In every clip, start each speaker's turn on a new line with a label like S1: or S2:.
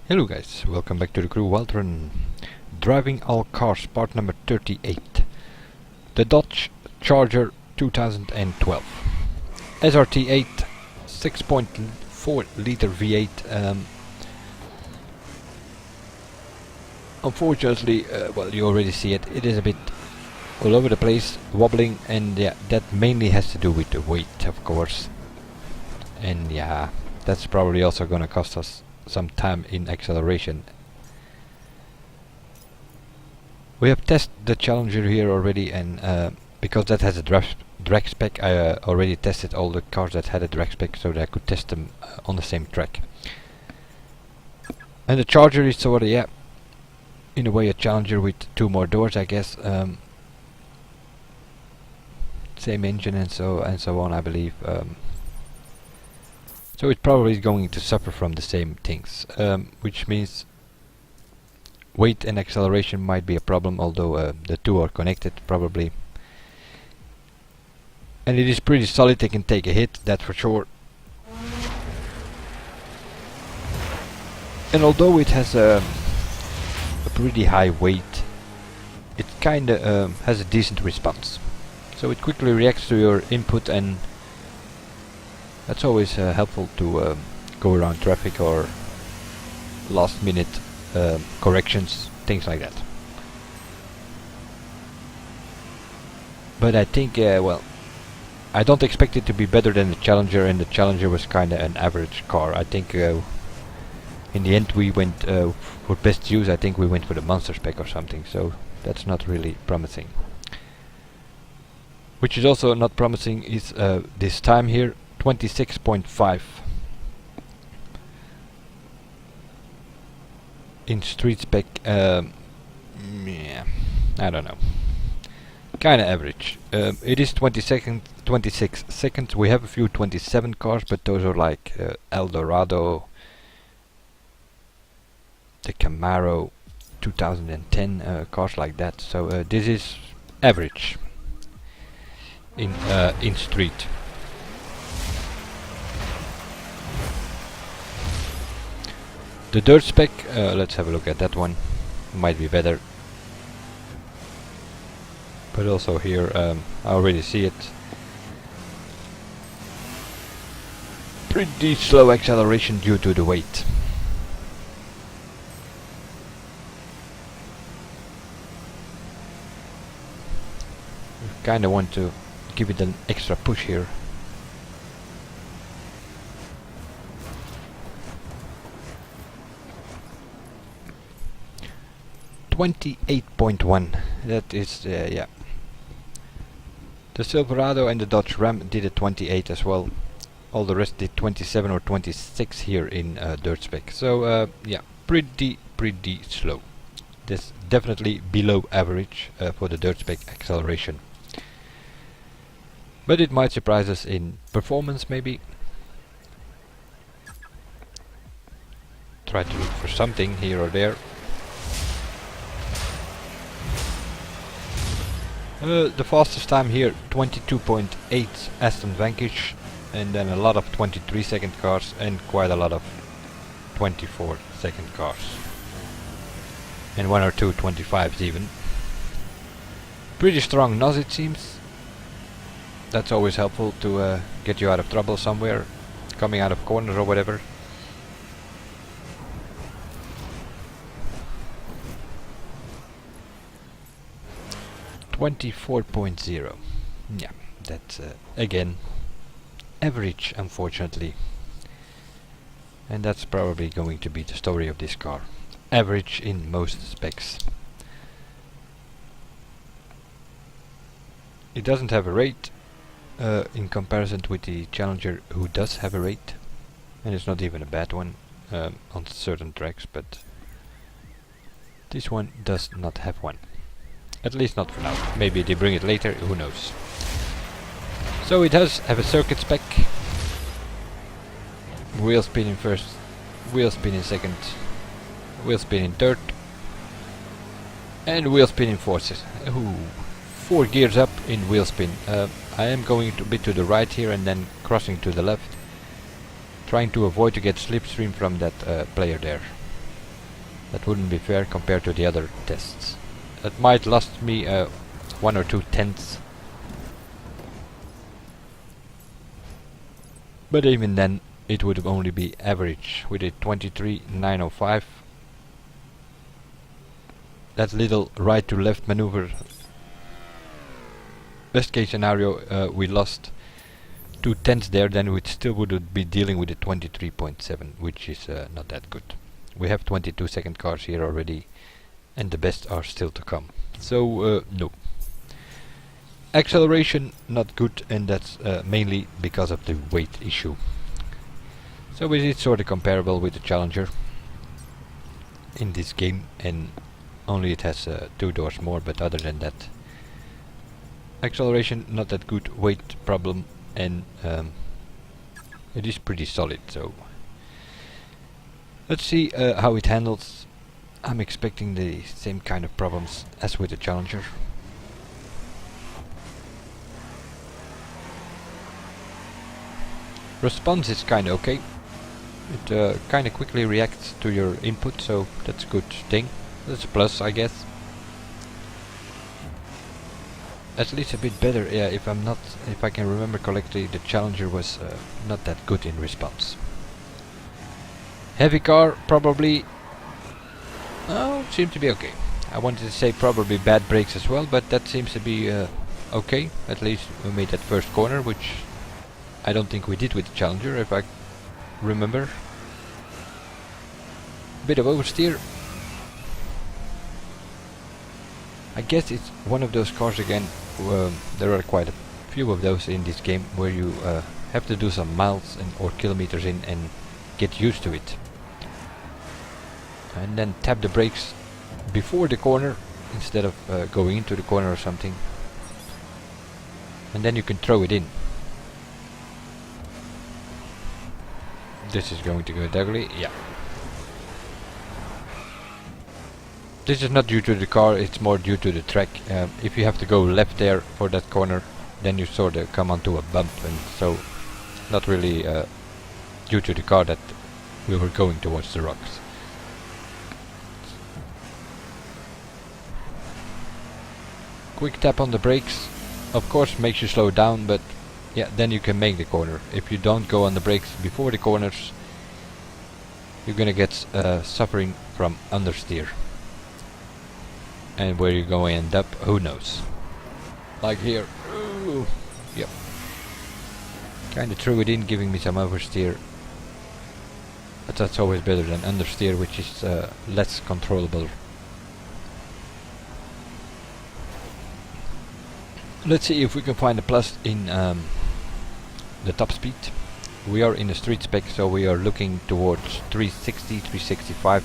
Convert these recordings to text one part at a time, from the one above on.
S1: Hello guys, welcome back to the crew Wildrun. Driving all cars, part number 38. The Dodge Charger 2012. SRT-8, 6.4 liter V8. Unfortunately, well, you already see it, it is a bit all over the place, wobbling, and yeah, that mainly has to do with the weight, of course. And yeah, that's probably also gonna cost us some time in acceleration. We have tested the Challenger here already, and because that has a drag spec, I already tested all the cars that had a drag spec so that I could test them on the same track. And the Charger is sort of, yeah, in a way a Challenger with two more doors, I guess. Same engine and so on, I believe. So it probably is going to suffer from the same things, which means weight and acceleration might be a problem, although the two are connected probably. And it is pretty solid, they can take a hit, that for sure. And although it has a pretty high weight, it kinda has a decent response. So it quickly reacts to your input, and that's always helpful to go around traffic or last minute corrections, things like that. But I think, well, I don't expect it to be better than the Challenger, and the Challenger was kinda an average car. I think in the end we went for best use, I think we went for the monster spec or something, so that's not really promising. Which is also not promising is this time here, 26.5 in street spec. Yeah, I don't know, kinda average. It is 26 seconds. We have a few 27 cars, but those are like Eldorado, the Camaro, 2010 cars like that. So this is average in street. The dirt spec, let's have a look at that one. Might be better. But also here, I already see it. Pretty slow acceleration due to the weight. Kinda want to give it an extra push here. .1, that is, yeah. The Silverado and the Dodge Ram did a 28 as well. All the rest did 27 or 26 here in dirt spec. So yeah, pretty slow. This definitely below average for the dirt spec acceleration. But it might surprise us in performance, maybe. Try to look for something here or there. The fastest time here, 22.8 Aston Vanquish, and then a lot of 23-second cars and quite a lot of 24-second cars. And one or two 25s even. Pretty strong nose, it seems. That's always helpful to get you out of trouble somewhere, coming out of corners or whatever. .4.0. Yeah, that's again average, unfortunately. And that's probably going to be the story of this car. Average in most specs. It doesn't have a rate in comparison with the Challenger, who does have a rate, and it's not even a bad one on certain tracks, but this one does not have one. At least not for now. Maybe they bring it later, who knows. So it does have a circuit spec. Wheel spin in first, wheel spin in second, wheel spin in third, and wheel spin in fourth. Ooh, 4 gears up in wheel spin. I am going a bit to the right here and then crossing to the left, trying to avoid to get slipstream from that player there. That wouldn't be fair compared to the other tests. That might lost me 1 or 2 tenths. But even then, it would only be average with a 23.905. That little right to left maneuver. Best case scenario, we lost 2 tenths there, then we still would be dealing with a 23.7, which is not that good. We have 22-second cars here already, and the best are still to come. So no. Acceleration not good, and that's mainly because of the weight issue. So it is sort of comparable with the Challenger in this game, and only it has 2 doors more, but other than that, acceleration not that good, weight problem, and it is pretty solid. So let's see how it handles. I'm expecting the same kind of problems as with the Challenger. Response is kinda okay. It kinda quickly reacts to your input, so that's a good thing. That's a plus, I guess. At least a bit better. Yeah, if I can remember correctly, the Challenger was not that good in response. Heavy car, probably. Oh, seemed to be okay. I wanted to say probably bad brakes as well, but that seems to be okay. At least we made that first corner, which I don't think we did with the Challenger, if I remember. Bit of oversteer. I guess it's one of those cars again. There are quite a few of those in this game where you have to do some miles or kilometers in and get used to it. And then tap the brakes before the corner instead of going into the corner or something. And then you can throw it in. This is going to go ugly, yeah. This is not due to the car, it's more due to the track. If you have to go left there for that corner, then you sort of come onto a bump, and so not really due to the car that we were going towards the rocks. Quick tap on the brakes, of course makes you slow down, but yeah, then you can make the corner. If you don't go on the brakes before the corners, you're gonna get suffering from understeer. And where you're going to end up, who knows. Like here. Ooh. Yep. Kinda threw it in, giving me some oversteer. But that's always better than understeer, which is less controllable. Let's see if we can find a plus in the top speed. We are in the street spec, so we are looking towards 360, 365.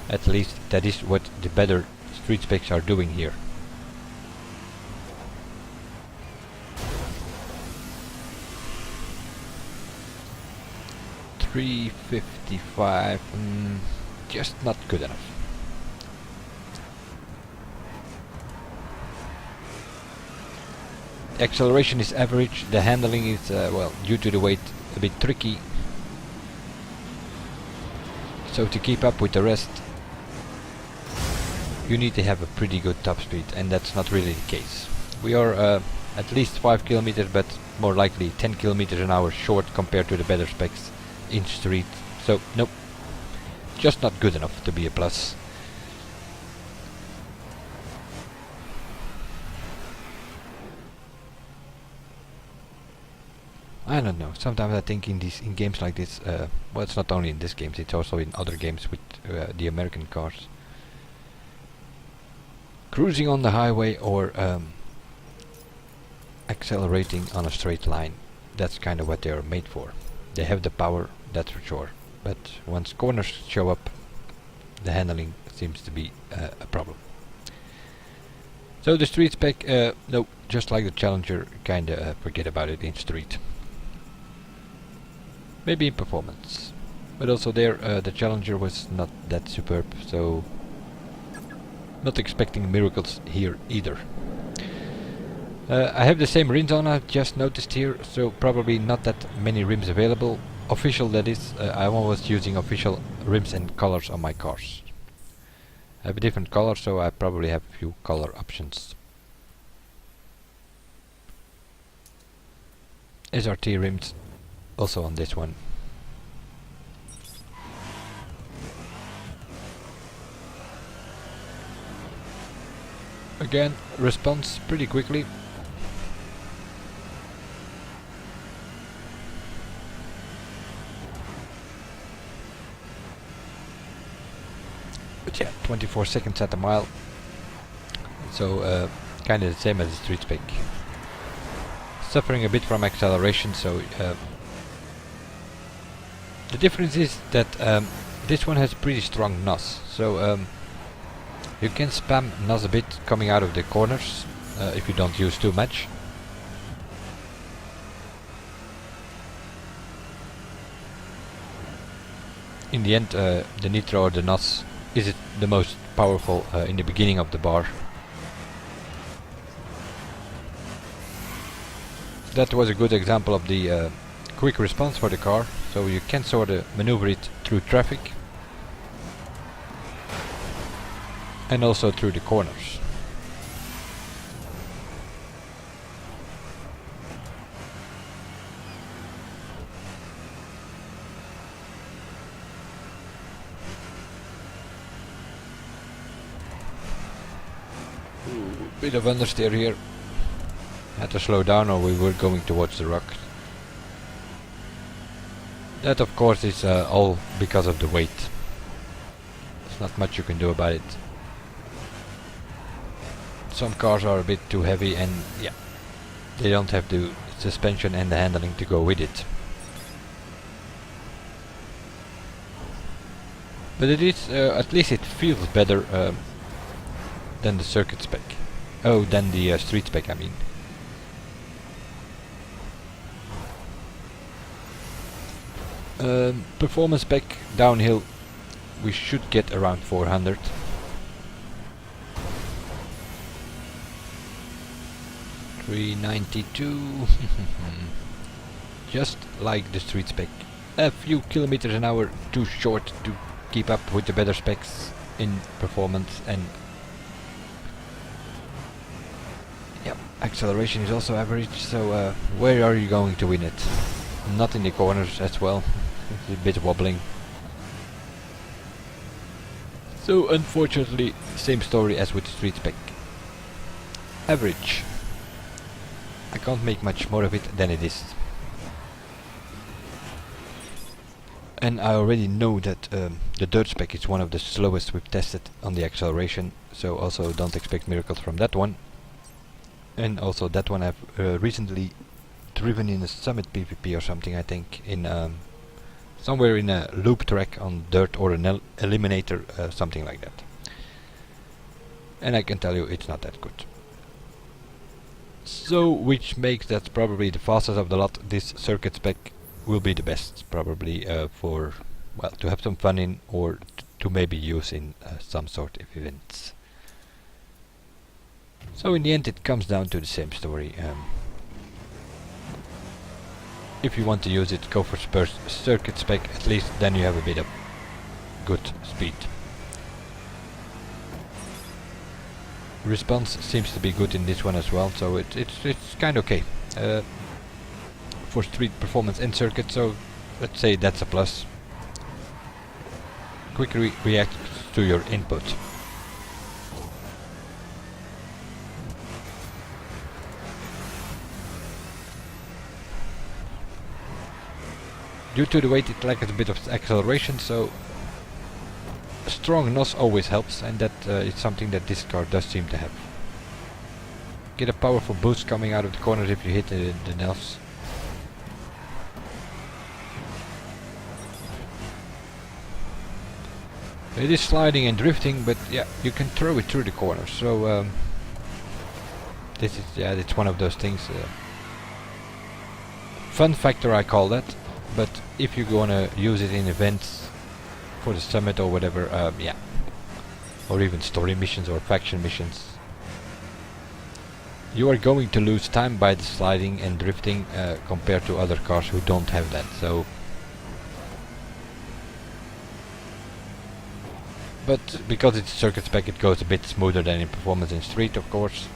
S1: At least that is what the better street specs are doing here. $355, just not good enough. Acceleration is average, the handling is, well, due to the weight, a bit tricky. So to keep up with the rest, you need to have a pretty good top speed, and that's not really the case. We are at least 5 kilometers, but more likely 10 kilometers an hour short compared to the better specs in street. So, nope. Just not good enough to be a plus. I don't know. Sometimes I think in games like this, well, it's not only in this games, it's also in other games with the American cars. Cruising on the highway or accelerating on a straight line, that's kind of what they are made for. They have the power, that's for sure. But once corners show up, the handling seems to be a problem. So the street spec, no, just like the Challenger, kinda forget about it in street. Maybe in performance, but also there the Challenger was not that superb, so not expecting miracles here either. I have the same rims on, I've just noticed here, so probably not that many rims available. Official, that is. I'm always using official rims and colors on my cars. I have a different color, so I probably have a few color options. SRT rims also on this one. Again, responds pretty quickly. But yeah, 24 seconds at a mile. So kind of the same as the street spec. Suffering a bit from acceleration, so the difference is that this one has pretty strong NOS. So you can spam NOS a bit coming out of the corners if you don't use too much. In the end, the nitro or the NOS is the most powerful in the beginning of the bar. That was a good example of the quick response for the car, so you can sort of maneuver it through traffic and also through the corners. Bit of understeer here. Had to slow down or we were going towards the rock. That of course is all because of the weight. There's not much you can do about it. Some cars are a bit too heavy and yeah, they don't have the suspension and the handling to go with it. But it is, at least it feels better than the circuit spec. Oh, than the street spec, I mean. Performance spec downhill, we should get around 400. $392. Just like the street spec. A few kilometers an hour too short to keep up with the better specs in performance, and yep, acceleration is also average, so where are you going to win it? Not in the corners as well. It's a bit wobbling. So unfortunately, same story as with the street spec. Average. I can't make much more of it than it is. And I already know that the dirt spec is one of the slowest we've tested on the acceleration, so also don't expect miracles from that one. And also that one I've recently driven in a Summit PvP or something, I think, in somewhere in a loop track on dirt or an eliminator, something like that. And I can tell you it's not that good. So, which makes that probably the fastest of the lot. This circuit spec will be the best, probably for, well, to have some fun in, or to maybe use in some sort of events. So in the end it comes down to the same story. If you want to use it, go for circuit spec, at least then you have a bit of good speed. Response seems to be good in this one as well, so it's kind of okay for street performance and circuit, so let's say that's a plus. Quickly react to your input. Due to the weight it lacks a bit of acceleration, so a strong NOS always helps, and that is something that this car does seem to have. Get a powerful boost coming out of the corners if you hit the NOS. It is sliding and drifting, but yeah, you can throw it through the corners, so this is, yeah, it's one of those things. Fun factor I call that, but if you're gonna use it in events for the summit or whatever, yeah, or even story missions or faction missions, you are going to lose time by the sliding and drifting compared to other cars who don't have that. So but because it's circuit spec it goes a bit smoother than in performance in street, of course.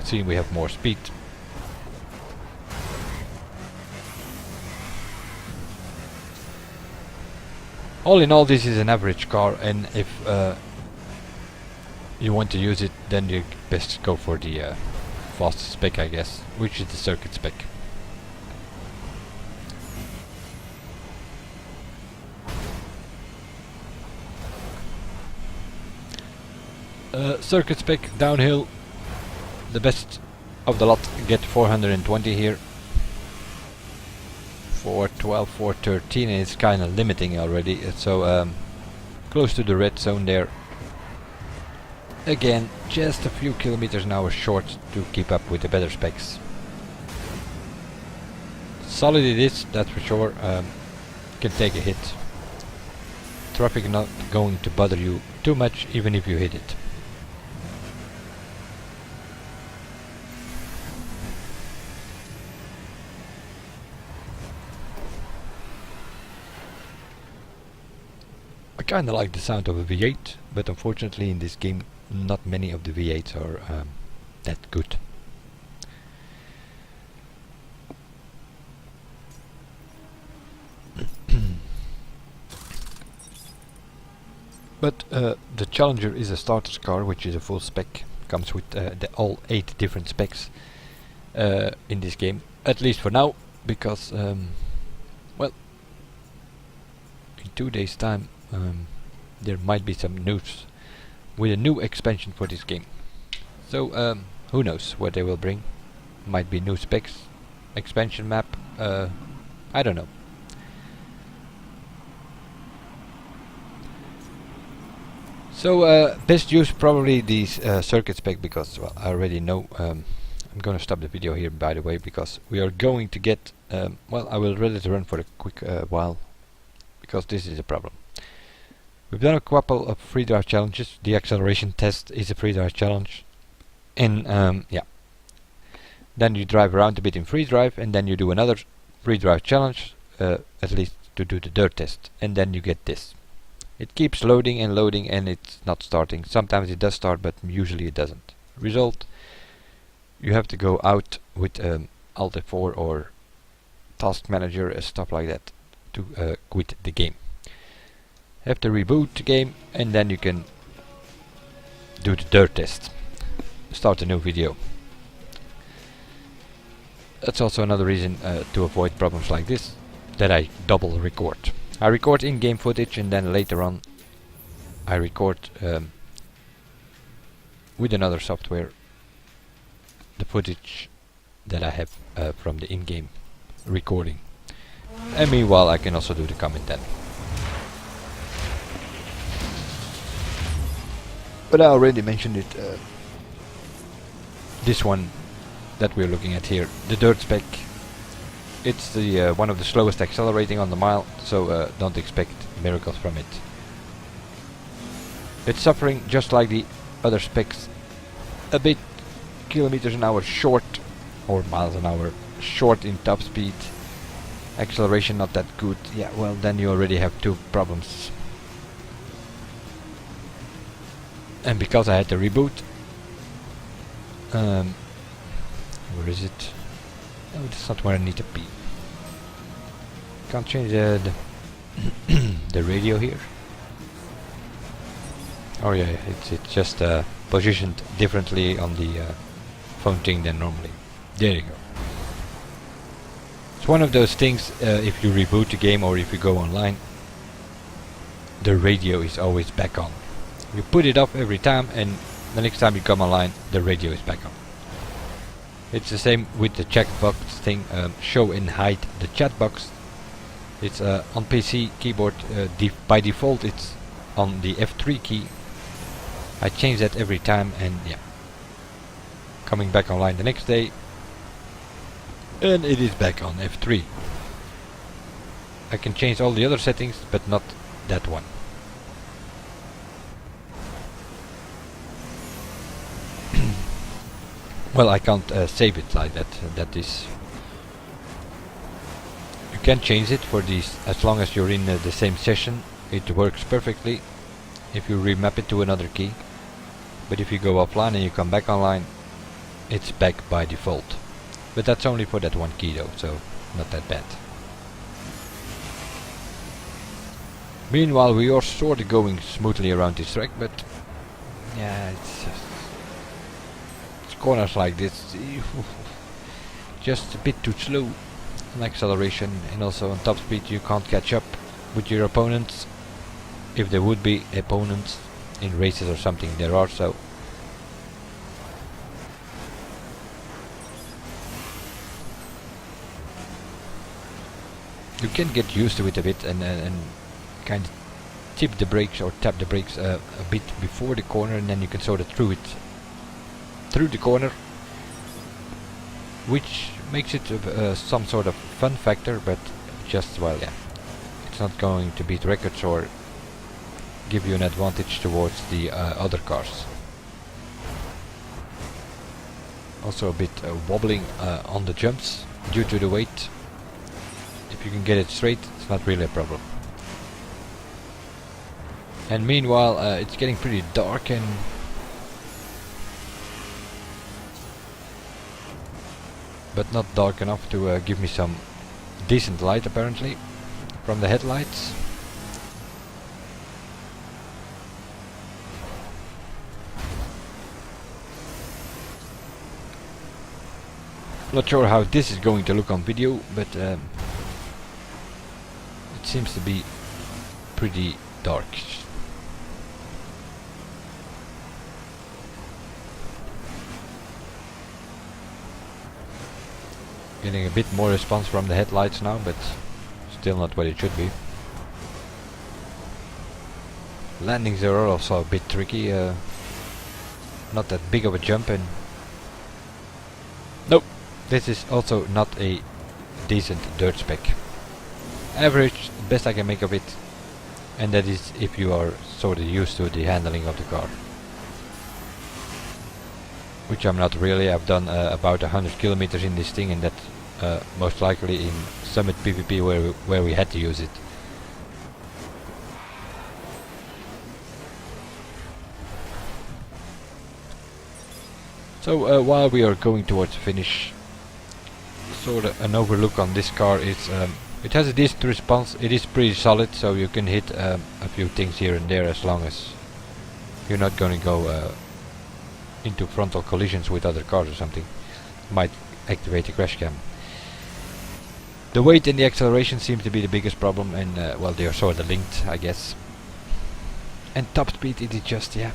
S1: See, we have more speed. All in all, this is an average car, and if you want to use it, then you best go for the fast spec, I guess, which is the circuit spec. Circuit spec downhill, the best of the lot get 420 here. 412, 413, and it's kind of limiting already, so close to the red zone there. Again, just a few kilometers an hour short to keep up with the better specs. Solid it is, that's for sure. Can take a hit. Traffic not going to bother you too much even if you hit it. I kinda like the sound of a V8, but unfortunately in this game not many of the V8s are that good. But the Challenger is a starter's car, which is a full spec. Comes with all 8 different specs in this game, at least for now, because well, in 2 days' time there might be some news with a new expansion for this game. So who knows what they will bring. Might be new specs, expansion map, I don't know. So best use probably these circuit spec, because well, I already know. I'm gonna stop the video here, by the way, because we are going to get well, I will let it run for a quick while, because this is a problem. We've done a couple of free drive challenges. The acceleration test is a free drive challenge, and yeah, then you drive around a bit in free drive, and then you do another free drive challenge, at least to do the dirt test, and then you get this. It keeps loading and loading, and it's not starting. Sometimes it does start, but usually it doesn't. Result: you have to go out with Alt F4 or Task Manager, stuff like that, to quit the game. Have to reboot the game, and then you can do the dirt test. Start a new video. That's also another reason to avoid problems like this, that I double record. I record in-game footage, and then later on I record with another software the footage that I have from the in-game recording. And meanwhile I can also do the comment then. But I already mentioned it, this one that we're looking at here, the dirt spec. It's the one of the slowest accelerating on the mile, so don't expect miracles from it. It's suffering just like the other specs, a bit kilometers an hour short, or miles an hour short in top speed. Acceleration not that good. Yeah, well, then you already have 2 problems. And because I had to reboot, where is it? Oh, that's not where I need to be. Can't change the the radio here. Oh yeah, it's just positioned differently on the phone thing than normally. There you go. It's one of those things, if you reboot the game or if you go online, the radio is always back on. You put it off every time, and the next time you come online, the radio is back on. It's the same with the checkbox thing, show and hide the chat box. It's on PC keyboard, by default it's on the F3 key. I change that every time, and yeah, coming back online the next day, and it is back on F3. I can change all the other settings, but not that one. Well, I can't save it like that. That is, you can change it for these as long as you're in the same session. It works perfectly. if you remap it to another key. But if you go offline and you come back online, it's back by default. But that's only for that one key though, so not that bad. Meanwhile, we are sort of going smoothly around this track, but yeah, it's corners like this, just a bit too slow on acceleration, and also on top speed you can't catch up with your opponents, if there would be opponents in races or something. There are, so you can get used to it a bit and kind of tip the brakes or tap the brakes a bit before the corner, and then you can sort of through the corner, which makes it some sort of fun factor, but just, well, yeah, it's not going to beat records or give you an advantage towards the other cars. Also a bit wobbling on the jumps due to the weight. If you can get it straight, it's not really a problem. And meanwhile, it's getting pretty dark, and but not dark enough to give me some decent light apparently from the headlights. Not sure how this is going to look on video, but it seems to be pretty dark. Getting a bit more response from the headlights now, but still not what it should be. Landings are also a bit tricky, not that big of a jump, and nope, this is also not a decent dirt spec. Average, best I can make of it, and that is if you are sort of used to the handling of the car. Which I'm not really. I've done about 100 kilometers in this thing, and that most likely in Summit PvP where we had to use it. So while we are going towards the finish, sort of an overlook on this car is it has a decent response. It is pretty solid, so you can hit a few things here and there as long as you're not going to go into frontal collisions with other cars or something. Might activate the crash cam. The weight and the acceleration seem to be the biggest problem, and well, they are sort of linked, I guess. And top speed, it is just, yeah,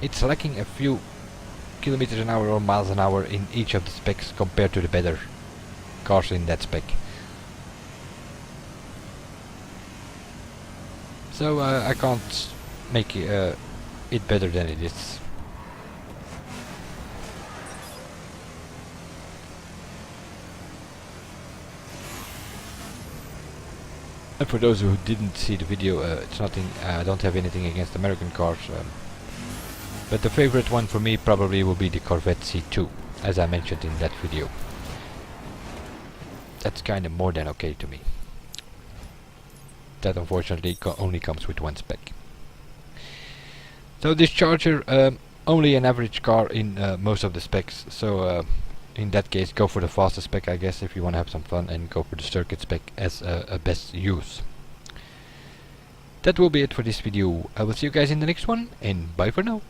S1: it's lacking a few kilometers an hour or miles an hour in each of the specs compared to the better cars in that spec. So I can't make it better than it is. And for those who didn't see the video, it's nothing. I don't have anything against American cars, but the favorite one for me probably will be the Corvette C2, as I mentioned in that video. That's kind of more than okay to me. That unfortunately only comes with one spec. So this Charger, only an average car in most of the specs, so in that case go for the fastest spec, I guess, if you want to have some fun, and go for the circuit spec as a best use. That will be it for this video. I will see you guys in the next one, and bye for now.